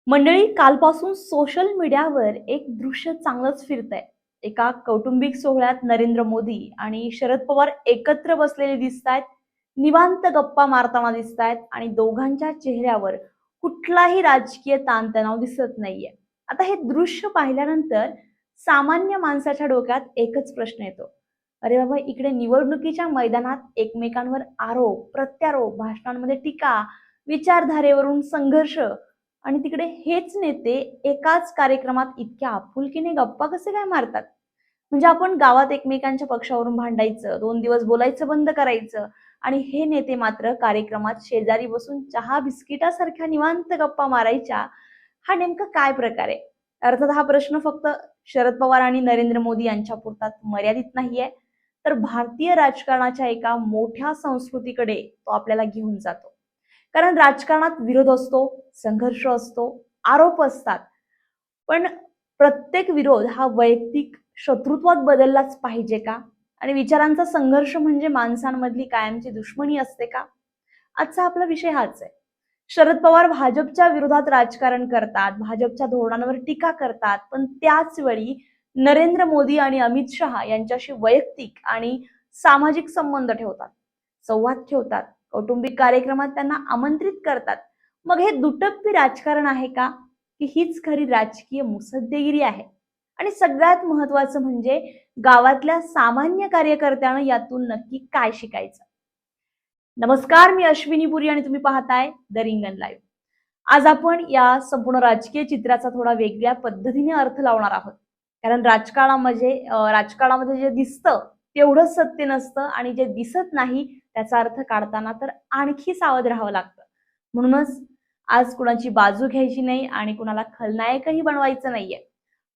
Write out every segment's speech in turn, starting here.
मंडळी, कालपासून सोशल मीडियावर एक दृश्य चांगलंच फिरतंय. एका कौटुंबिक सोहळ्यात नरेंद्र मोदी आणि शरद पवार एकत्र बसलेले दिसतायत. निवांत गप्पा मारताना दिसतायत आणि दोघांच्या चेहऱ्यावर कुठलाही राजकीय ताणतणाव दिसत नाहीये. आता हे दृश्य पाहिल्यानंतर सामान्य माणसाच्या डोक्यात एकच प्रश्न येतो. अरे बाबा, इकडे निवडणुकीच्या मैदानात एकमेकांवर आरोप, प्रत्यारोप, भाषणांमध्ये टीका, विचारधारेवरून संघर्ष, आणि तिकडे हेच नेते एकाच कार्यक्रमात इतक्या आपुलकीने गप्पा कसे काय मारतात? म्हणजे आपण गावात एकमेकांच्या पक्षावरून भांडायचं, 2 दिवस बोलायचं बंद करायचं, आणि हे नेते मात्र कार्यक्रमात शेजारी बसून चहा बिस्किटासारख्या निवांत गप्पा मारायच्या. हा नेमका काय प्रकार आहे? अर्थात हा प्रश्न फक्त शरद पवार आणि नरेंद्र मोदी यांच्या पुरतात मर्यादित नाहीये, तर भारतीय राजकारणाच्या एका मोठ्या संस्कृतीकडे तो आपल्याला घेऊन जातो. कारण राजकारणात विरोध असतो, संघर्ष असतो, आरोप असतात. पण प्रत्येक विरोध हा वैयक्तिक शत्रुत्वात बदललाच पाहिजे का? आणि विचारांचा संघर्ष म्हणजे माणसांमधली कायमची दुश्मनी असते का? आजचा आपला विषय हाच आहे. शरद पवार भाजपच्या विरोधात राजकारण करतात, भाजपच्या धोरणांवर टीका करतात, पण त्याच वेळी नरेंद्र मोदी आणि अमित शहा यांच्याशी वैयक्तिक आणि सामाजिक संबंध ठेवतात, संवाद ठेवतात, कौटुंबिक कार्यक्रमात त्यांना आमंत्रित करतात. मग हे दुटप्पी राजकारण आहे का, की हीच खरी राजकीय मुसद्देगिरी आहे? आणि सगळ्यात महत्वाचं म्हणजे गावातल्या सामान्य कार्यकर्त्यानं यातून नक्की काय शिकायचं? नमस्कार, मी अश्विनी पुरी आणि तुम्ही पाहताय द रिंगण लाईव्ह. आज आपण या संपूर्ण राजकीय चित्राचा थोडा वेगळ्या पद्धतीने अर्थ लावणार आहोत. कारण राजकारणामध्ये जे दिसतं तेवढंच सत्य नसतं, आणि जे दिसत नाही त्याचा अर्थ काढताना तर आणखी सावध राहावं लागतं. म्हणूनच आज कुणाची बाजू घ्यायची नाही आणि कुणाला खलनायकही बनवायचं नाहीये.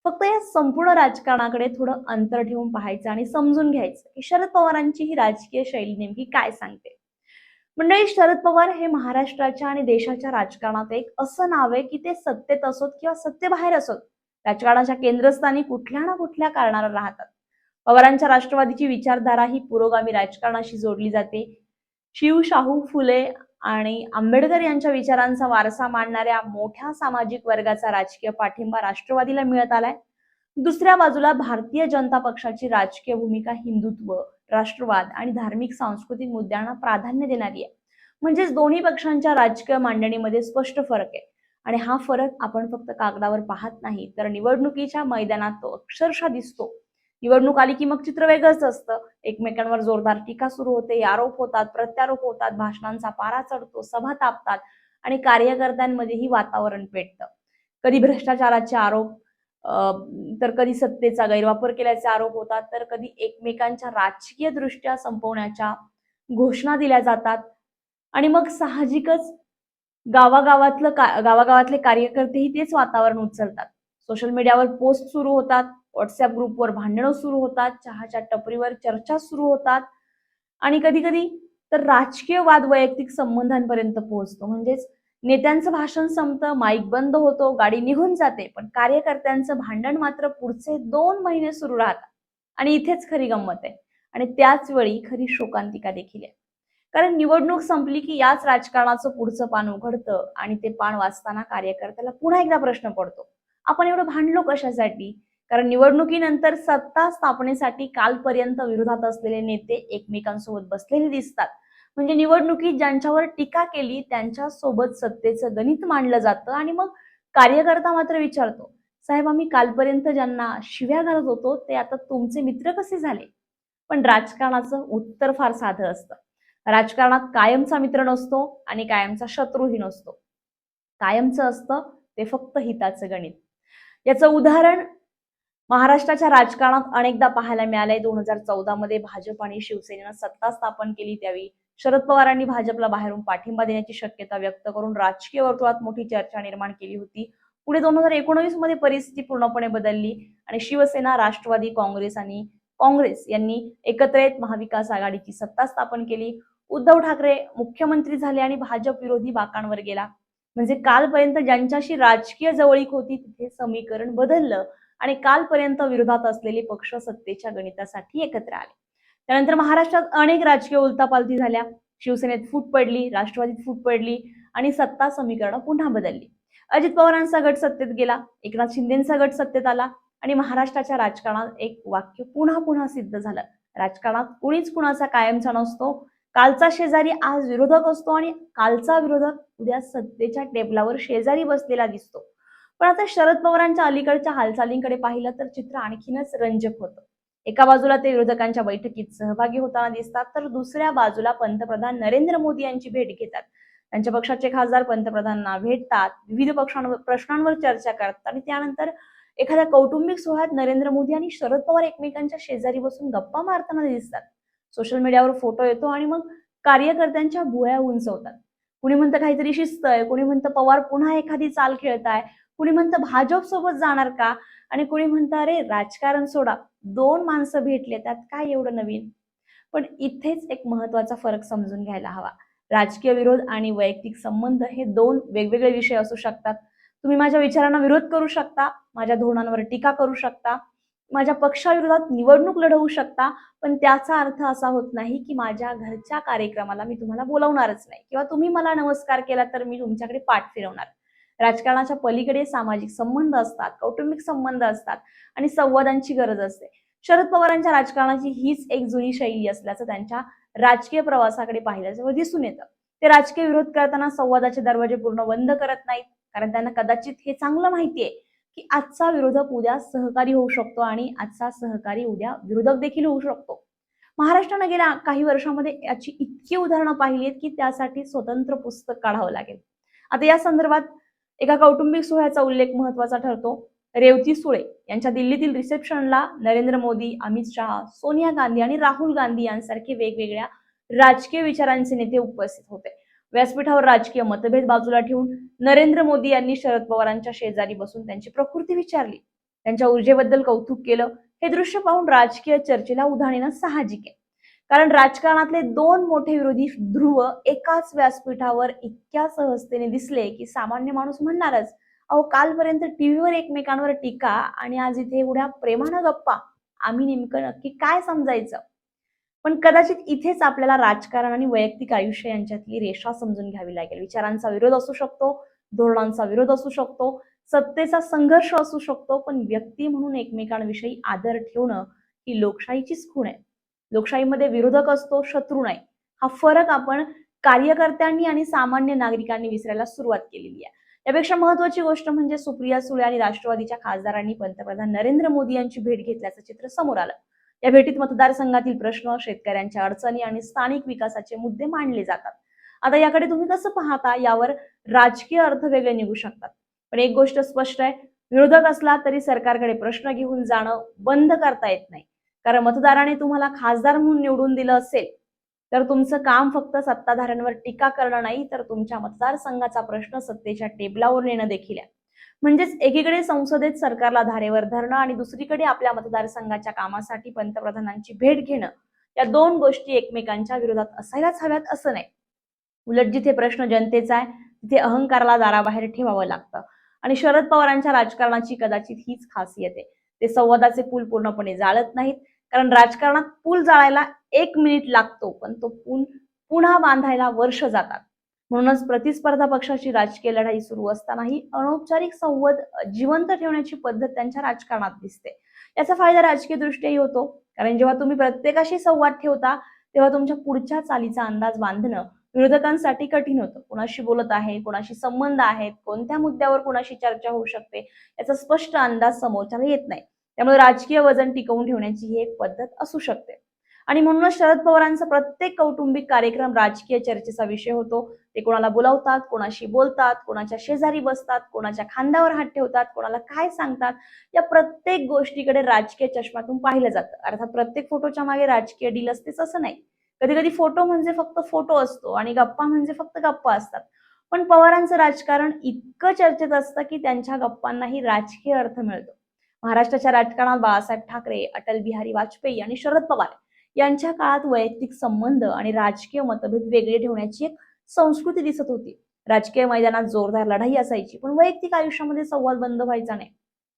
फक्त या संपूर्ण राजकारणाकडे थोडं अंतर ठेवून पाहायचं आणि समजून घ्यायचं की शरद पवारांची ही राजकीय शैली नेमकी काय सांगते. मंडळी, शरद पवार हे महाराष्ट्राच्या आणि देशाच्या राजकारणात एक असं नाव आहे की ते सत्तेत असोत किंवा सत्तेबाहेर असोत, राजकारणाच्या केंद्रस्थानी कुठल्या ना कुठल्या कारणाला राहतात. पवारांच्या राष्ट्रवादीची विचारधारा ही पुरोगामी राजकारणाशी जोडली जाते. शिव, शाहू फुले आणि आंबेडकर यांच्या विचारांचा वारसा मांडणाऱ्या मोठ्या सामाजिक वर्गाचा राजकीय पाठिंबा राष्ट्रवादीला मिळत आलाय. दुसऱ्या बाजूला भारतीय जनता पक्षाची राजकीय भूमिका हिंदुत्व, राष्ट्रवाद आणि धार्मिक सांस्कृतिक मुद्द्यांना प्राधान्य देणारी आहे. म्हणजेच दोन्ही पक्षांच्या राजकीय मांडणीमध्ये स्पष्ट फरक आहे. आणि हा फरक आपण फक्त कागदावर पाहत नाही, तर निवडणुकीच्या मैदानात तो अक्षरशः दिसतो. निवडणूक आली की मग चित्र वेगळंच असतं. एकमेकांवर जोरदार टीका सुरू होते, आरोप होतात, प्रत्यारोप होतात, भाषणांचा पारा चढतो, सभा तापतात आणि कार्यकर्त्यांमध्येही वातावरण पेटतं. कधी भ्रष्टाचाराचे आरोप, तर कधी सत्तेचा गैरवापर केल्याचे आरोप होतात, तर कधी एकमेकांच्या राजकीय दृष्ट्या संपवण्याच्या घोषणा दिल्या जातात. आणि मग साहजिकच गावागावातले कार्यकर्तेही तेच वातावरण उचलतात. सोशल मीडियावर पोस्ट सुरू होतात, व्हॉट्सअप ग्रुपवर भांडणं सुरू होतात, चहाच्या टपरीवर चर्चा सुरू होतात, आणि कधी कधी तर राजकीय वाद वैयक्तिक संबंधांपर्यंत पोहोचतो. म्हणजेच नेत्यांचं भाषण संपतं, माईक बंद होतो, गाडी निघून जाते, पण कार्यकर्त्यांचं भांडण मात्र पुढचे 2 महिने सुरू राहतात. आणि इथेच खरी गंमत आहे, आणि त्याच वेळी खरी शोकांतिका देखील आहे. कारण निवडणूक संपली की याच राजकारणाचं पुढचं पान उघडतं, आणि ते पान वाचताना कार्यकर्त्याला पुन्हा एकदा प्रश्न पडतो, आपण एवढं भांडलो कशासाठी? कारण निवडणुकीनंतर सत्ता स्थापनेसाठी कालपर्यंत विरोधात असलेले नेते एकमेकांसोबत बसलेले दिसतात. म्हणजे निवडणुकीत ज्यांच्यावर टीका केली त्यांच्या सोबत सत्तेचं गणित मांडलं जातं, आणि मग कार्यकर्ता मात्र विचारतो, साहेब, आम्ही कालपर्यंत ज्यांना शिव्या घालत होतो ते आता तुमचे मित्र कसे झाले? पण राजकारणाचं उत्तर फार साधं असतं. राजकारणात कायमचा मित्र नसतो आणि कायमचा शत्रूही नसतो. कायमचं असतं ते फक्त हिताचं गणित. याचं उदाहरण महाराष्ट्राच्या राजकारणात अनेकदा पाहायला मिळालंय. 2014 मध्ये भाजप आणि शिवसेनेनं सत्ता स्थापन केली, त्यावेळी शरद पवारांनी भाजपला बाहेरून पाठिंबा देण्याची शक्यता व्यक्त करून राजकीय वर्तुळात मोठी चर्चा निर्माण केली होती. पुढे 2019 मध्ये परिस्थिती पूर्णपणे बदलली आणि शिवसेना, राष्ट्रवादी काँग्रेस आणि काँग्रेस यांनी एकत्र येत महाविकास आघाडीची सत्ता स्थापन केली. उद्धव ठाकरे मुख्यमंत्री झाले आणि भाजप विरोधी बाकांवर गेला. म्हणजे कालपर्यंत ज्यांच्याशी राजकीय जवळीक होती तिथे समीकरण बदललं, आणि कालपर्यंत विरोधात असलेले पक्ष सत्तेच्या गणितासाठी एकत्र आले. त्यानंतर महाराष्ट्रात अनेक राजकीय उलथापालथी झाल्या. शिवसेनेत फूट पडली, राष्ट्रवादीत फूट पडली, आणि सत्ता समीकरणं पुन्हा बदलली. अजित पवारांचा गट सत्तेत गेला, एकनाथ शिंदेचा गट सत्तेत आला आणि महाराष्ट्राच्या राजकारणात एक वाक्य पुन्हा पुन्हा सिद्ध झालं. राजकारणात कुणीच कुणाचा कायमचा नसतो. कालचा शेजारी आज विरोधक असतो आणि कालचा विरोधक उद्या सत्तेच्या टेबलावर शेजारी बसलेला दिसतो. पण आता शरद पवारांच्या अलीकडच्या हालचालींकडे पाहिलं तर चित्र आणखीनच रंजक होतं. एका बाजूला ते विरोधकांच्या बैठकीत सहभागी होताना दिसतात, तर दुसऱ्या बाजूला पंतप्रधान नरेंद्र मोदी यांची भेट घेतात. त्यांच्या पक्षाचे खासदार पंतप्रधानांना भेटतात, विविध प्रश्नांवर चर्चा करतात आणि त्यानंतर एखाद्या कौटुंबिक सोहळ्यात नरेंद्र मोदी आणि शरद पवार एकमेकांच्या शेजारी बसून गप्पा मारताना दिसतात. सोशल मीडियावर फोटो येतो आणि मग कार्यकर्त्यांच्या भुवया उंचवतात. कुणी म्हणतं काहीतरी शिस्त आहे, कुणी म्हणतं पवार पुन्हा एखादी चाल खेळताय, कुणी म्हणतं भाजप सोबत जाणार का, आणि कुणी म्हणतं अरे राजकारण सोडा, दोन माणसं भेटले त्यात काय एवढं नवीन. पण इथेच एक महत्वाचा फरक समजून घ्यायला हवा. राजकीय विरोध आणि वैयक्तिक संबंध हे दोन वेगवेगळे विषय असू शकतात. तुम्ही माझ्या विचारांना विरोध करू शकता, माझ्या धोरणांवर टीका करू शकता, माझ्या पक्षाविरोधात निवडणूक लढवू शकता, पण त्याचा अर्थ असा होत नाही की माझ्या घरच्या कार्यक्रमाला मी तुम्हाला बोलावणारच नाही किंवा तुम्ही मला नमस्कार केला तर मी तुमच्याकडे पाठ फिरवणार. राजकारणाच्या पलीकडे सामाजिक संबंध असतात, कौटुंबिक संबंध असतात आणि संवादांची गरज असते. शरद पवारांच्या राजकारणाची हीच एक जुनी शैली असल्याचं त्यांच्या राजकीय प्रवासाकडे पाहिल्याचं दिसून येतं. ते राजकीय विरोध करताना संवादाचे दरवाजे पूर्ण बंद करत नाहीत, कारण त्यांना कदाचित हे चांगलं माहितीये की आजचा विरोधक उद्या सहकारी होऊ शकतो आणि आजचा सहकारी उद्या विरोधक देखील होऊ शकतो. महाराष्ट्रानं गेल्या काही वर्षांमध्ये याची इतकी उदाहरणं पाहिली आहेत की त्यासाठी स्वतंत्र पुस्तक काढावं लागेल. आता या संदर्भात एका कौटुंबिक सोहळ्याचा उल्लेख महत्वाचा ठरतो. रेवती सुळे यांच्या दिल्लीतील रिसेप्शनला नरेंद्र मोदी, अमित शहा, सोनिया गांधी आणि राहुल गांधी यांसारखे वेगवेगळ्या राजकीय विचारांचे नेते उपस्थित होते. व्यासपीठावर राजकीय मतभेद बाजूला ठेवून नरेंद्र मोदी यांनी शरद पवारांच्या शेजारी बसून त्यांची प्रकृती विचारली, त्यांच्या ऊर्जेबद्दल कौतुक केलं. हे दृश्य पाहून राजकीय चर्चेला उधाण येणं साहजिक आहे, कारण राजकारणातले दोन मोठे विरोधी ध्रुव एकाच व्यासपीठावर इतक्या सहजतेने दिसले की सामान्य माणूस म्हणणारच, अहो कालपर्यंत टीव्हीवर एकमेकांवर टीका आणि आज इथे एवढ्या प्रेमानं गप्पा, आम्ही नेमकं नक्की काय समजायचं. पण कदाचित इथेच आपल्याला राजकारण आणि वैयक्तिक आयुष्य यांच्यातली रेषा समजून घ्यावी लागेल. विचारांचा विरोध असू शकतो, धोरणांचा विरोध असू शकतो, सत्तेचा संघर्ष असू शकतो, पण व्यक्ती म्हणून एकमेकांविषयी आदर ठेवणं ही लोकशाहीचीच खूण आहे. लोकशाहीमध्ये विरोधक असतो, शत्रू नाही. हा फरक आपण कार्यकर्त्यांनी आणि सामान्य नागरिकांनी विसरायला सुरुवात केलेली आहे. यापेक्षा महत्वाची गोष्ट म्हणजे सुप्रिया सुळे आणि राष्ट्रवादीच्या खासदारांनी पंतप्रधान नरेंद्र मोदी यांची भेट घेतल्याचं चित्र समोर आलं. या भेटीत मतदारसंघातील प्रश्न, शेतकऱ्यांच्या अडचणी आणि स्थानिक विकासाचे मुद्दे मांडले जातात. आता याकडे तुम्ही कसं पाहता यावर राजकीय अर्थ वेगळे निघू शकतात. पण एक गोष्ट स्पष्ट आहे, विरोधक असला तरी सरकारकडे प्रश्न घेऊन जाणं बंद करता येत नाही. कारण मतदाराने तुम्हाला खासदार म्हणून निवडून दिलं असेल तर तुमचं काम फक्त सत्ताधाऱ्यांवर टीका करणं नाही, तर तुमच्या मतदारसंघाचा प्रश्न सत्तेच्या टेबलावर नेणं देखील आहे. म्हणजेच एकीकडे संसदेत सरकारला धारेवर धरणं आणि दुसरीकडे आपल्या मतदारसंघाच्या कामासाठी पंतप्रधानांची भेट घेणं, या दोन गोष्टी एकमेकांच्या विरोधात असायलाच हव्यात असं नाही. उलट जिथे प्रश्न जनतेचा आहे तिथे अहंकाराला दाराबाहेर ठेवावं लागतं. आणि शरद पवारांच्या राजकारणाची कदाचित हीच खासियत आहे. ते संवादाचे पूल पूर्णपणे जाळत नाहीत, कारण राजकारणात पूल जाळायला 1 मिनिट लागतो, पण तो पूल पुन्हा बांधायला वर्ष जातात. म्हणूनच प्रतिस्पर्धा पक्षाची राजकीय लढाई सुरू असतानाही अनौपचारिक संवाद जिवंत ठेवण्याची पद्धत त्यांच्या राजकारणात दिसते. याचा फायदा राजकीय दृष्ट्याही होतो, कारण जेव्हा तुम्ही प्रत्येकाशी संवाद ठेवता तेव्हा तुमच्या पुढच्या चालीचा अंदाज बांधणं विरोधकांसाठी कठीण होतं. कोणाशी बोलत आहे, कोणाशी संबंध आहेत, कोणत्या मुद्द्यावर कोणाशी चर्चा होऊ शकते याचा स्पष्ट अंदाज समोरच्याला येत नाही. त्यामुळे राजकीय वजन टिकवून ठेवण्याची ही एक पद्धत असू शकते. आणि म्हणूनच शरद पवारांचा प्रत्येक कौटुंबिक कार्यक्रम राजकीय चर्चेचा विषय होतो. ते कोणाला बोलावतात, कोणाशी बोलतात, कोणाच्या शेजारी बसतात, कोणाच्या खांद्यावर हात ठेवतात, कोणाला काय सांगतात, या प्रत्येक गोष्टीकडे राजकीय चष्म्यातून पाहिलं जातं. अर्थात प्रत्येक फोटोच्या मागे राजकीय डील असतेच असं नाही. कधी कधी फोटो म्हणजे फक्त फोटो असतो आणि गप्पा म्हणजे फक्त गप्पा असतात. पण पवारांचं राजकारण इतकं चर्चेत असतं की त्यांच्या गप्पांनाही राजकीय अर्थ मिळतो. महाराष्ट्राच्या राजकारणात बाळासाहेब ठाकरे, अटल बिहारी वाजपेयी आणि शरद पवार यांच्या काळात वैयक्तिक संबंध आणि राजकीय मतभेद वेगळे ठेवण्याची एक संस्कृती दिसत होती. राजकीय मैदानात जोरदार लढाई असायची, पण वैयक्तिक आयुष्यामध्ये संवाद बंद व्हायचा नाही.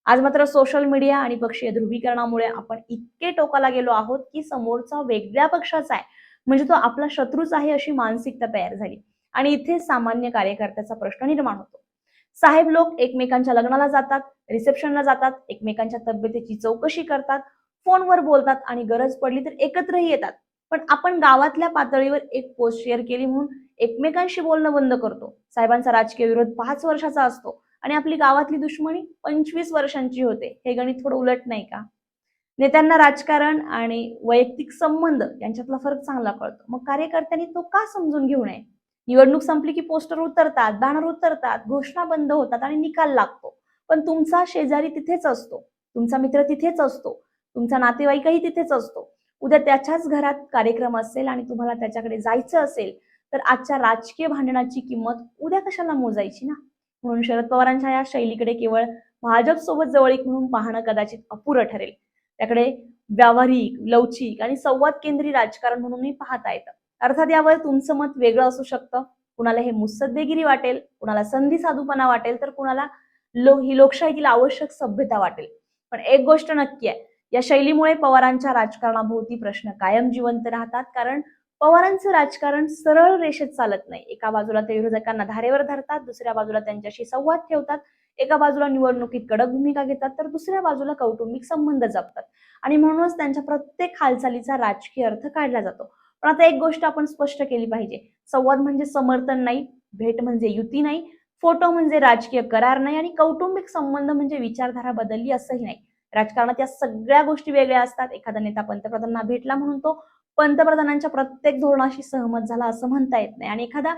आज मात्र सोशल मीडिया आणि पक्षीय ध्रुवीकरणामुळे आपण इतके टोकाला गेलो आहोत की समोरचा वेगळ्या पक्षाचा आहे म्हणजे तो आपला शत्रूच आहे अशी मानसिकता तयार झाली आणि इथे सामान्य कार्यकर्त्याचा प्रश्न निर्माण होतो. साहेब लोक एकमेकांच्या लग्नाला जातात, रिसेप्शनला जातात, एकमेकांच्या तब्येतीची चौकशी करतात, फोनवर बोलतात आणि गरज पडली तर एकत्रही येतात. पण आपण गावातल्या पातळीवर एक पोस्ट शेअर केली म्हणून एकमेकांशी बोलणं बंद करतो. साहेबांचा राजकीय विरोध 5 वर्षाचा असतो आणि आपली गावातली दुश्मनी 25 वर्षांची होते. हे गणित थोडं उलट नाही का? नेत्यांना राजकारण आणि वैयक्तिक संबंध यांच्यातला फरक चांगला कळतो. मग कार्यकर्त्यांनी तो का समजून घेऊ नये? निवडणूक संपली की पोस्टर उतरतात, बॅनर उतरतात, घोषणा बंद होतात आणि निकाल लागतो. पण तुमचा शेजारी तिथेच असतो, तुमचा मित्र तिथेच असतो, तुमचा नातेवाईकही तिथेच असतो. उद्या त्याच्याच घरात कार्यक्रम असेल आणि तुम्हाला त्याच्याकडे जायचं असेल, तर आजच्या राजकीय भांडणाची किंमत उद्या कशाला मोजायची ना? म्हणून शरद पवारांच्या या शैलीकडे केवळ भाजप सोबत जवळीक म्हणून पाहणं कदाचित अपुरं ठरेल. त्याकडे व्यावहारिक, लवचिक आणि संवाद केंद्री राजकारण म्हणूनही पाहता येतं. अर्थात यावर तुमचं मत वेगळं असू शकतं. कुणाला हे मुत्सद्देगिरी वाटेल, कुणाला संधी साधूपणा वाटेल, तर कुणाला ही लोकशाहीतील आवश्यक सभ्यता वाटेल. पण एक गोष्ट नक्की आहे, या शैलीमुळे पवारांच्या राजकारणाभोवती प्रश्न कायम जिवंत राहतात. कारण पवारांचं राजकारण सरळ रेषेत चालत नाही. एका बाजूला ते विरोधकांना धारेवर धरतात, दुसऱ्या बाजूला त्यांच्याशी संवाद ठेवतात, एका बाजूला निवडणुकीत कडक भूमिका घेतात, तर दुसऱ्या बाजूला कौटुंबिक संबंध जपतात आणि म्हणूनच त्यांच्या प्रत्येक हालचालीचा राजकीय अर्थ काढला जातो. पण आता एक गोष्ट आपण स्पष्ट केली पाहिजे, संवाद म्हणजे समर्थन नाही, भेट म्हणजे युती नाही, फोटो म्हणजे राजकीय करार नाही आणि कौटुंबिक संबंध म्हणजे विचारधारा बदलली असंही नाही. राजकारणात या सगळ्या गोष्टी वेगळ्या असतात. एखादा नेता पंतप्रधानांना भेटला म्हणून तो पंतप्रधानांच्या प्रत्येक धोरणाशी सहमत झाला असं म्हणता येत नाही आणि एखादा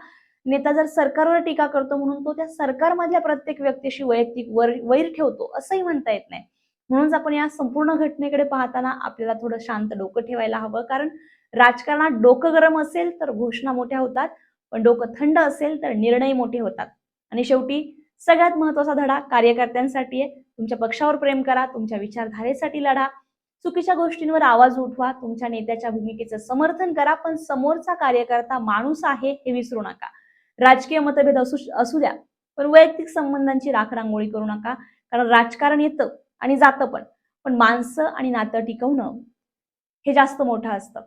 नेता जर सरकारवर टीका करतो म्हणून तो त्या सरकारमधल्या प्रत्येक व्यक्तीशी वैयक्तिक वैर ठेवतो असंही म्हणता येत नाही. म्हणूनच आपण या संपूर्ण घटनेकडे पाहताना आपल्याला थोडं शांत डोकं ठेवायला हवं. कारण राजकारणात डोकं गरम असेल तर घोषणा मोठ्या होतात, पण डोकं थंड असेल तर निर्णय मोठे होतात. आणि शेवटी सगळ्यात महत्वाचा धडा कार्यकर्त्यांसाठी आहे. तुमच्या पक्षावर प्रेम करा, तुमच्या विचारधारेसाठी लढा, चुकीच्या गोष्टींवर आवाज उठवा, तुमच्या नेत्याच्या भूमिकेचं समर्थन करा, पण समोरचा कार्यकर्ता माणूस आहे हे विसरू नका. राजकीय मतभेद असू द्या, पण वैयक्तिक संबंधांची राखरांगोळी करू नका. कारण राजकारण येतं आणि जातं पण माणसं आणि नातं टिकवणं हे जास्त मोठं असतं.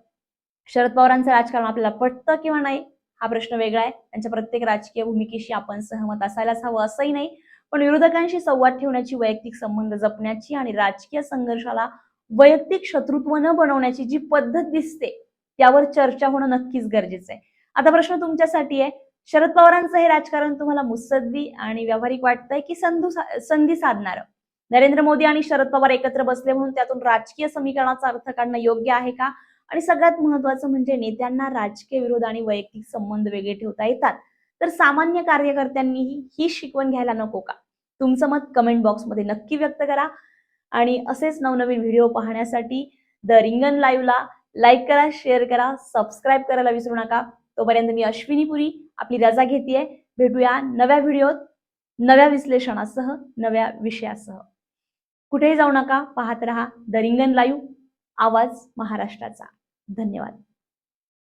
शरद पवारांचं राजकारण आपल्याला पटतं किंवा नाही हा प्रश्न वेगळा आहे. त्यांच्या प्रत्येक राजकीय भूमिकेशी आपण सहमत असायलाच हवं असंही नाही. पण विरोधकांशी संवाद ठेवण्याची, वैयक्तिक संबंध जपण्याची आणि राजकीय संघर्षाला वैयक्तिक शत्रुत्व न बनवण्याची जी पद्धत दिसते त्यावर चर्चा होणं नक्कीच गरजेचं आहे. आता प्रश्न तुमच्यासाठी आहे, शरद पवारांचं हे राजकारण तुम्हाला मुत्सद्दी आणि व्यावहारिक वाटतंय की संधी साधणारं? नरेंद्र मोदी आणि शरद पवार एकत्र बसले म्हणून त्यातून राजकीय समीकरणाचा अर्थ काढणं योग्य आहे का? आणि सगळ्यात महत्वाचं म्हणजे नेत्यांना राजकीय विरोध आणि वैयक्तिक संबंध वेगळे ठेवता येतात, तर सामान्य कार्यकर्त्यांनीही ही शिकवण घ्यायला नको का? तुमचं मत कमेंट बॉक्समध्ये नक्की व्यक्त करा आणि असेच नवनवीन व्हिडिओ पाहण्यासाठी द रिंगण लाईव्हला लाईक करा, शेअर करा, सबस्क्राईब करायला विसरू नका. तोपर्यंत मी अश्विनी पुरी आपली रजा घेतेय. भेटूया नव्या व्हिडिओत, नव्या विश्लेषणासह, नव्या विषयासह. कुठेही जाऊ नका, पाहत रहा द रिंगण लाईव्ह, आवाज महाराष्ट्राचा. धन्यवाद.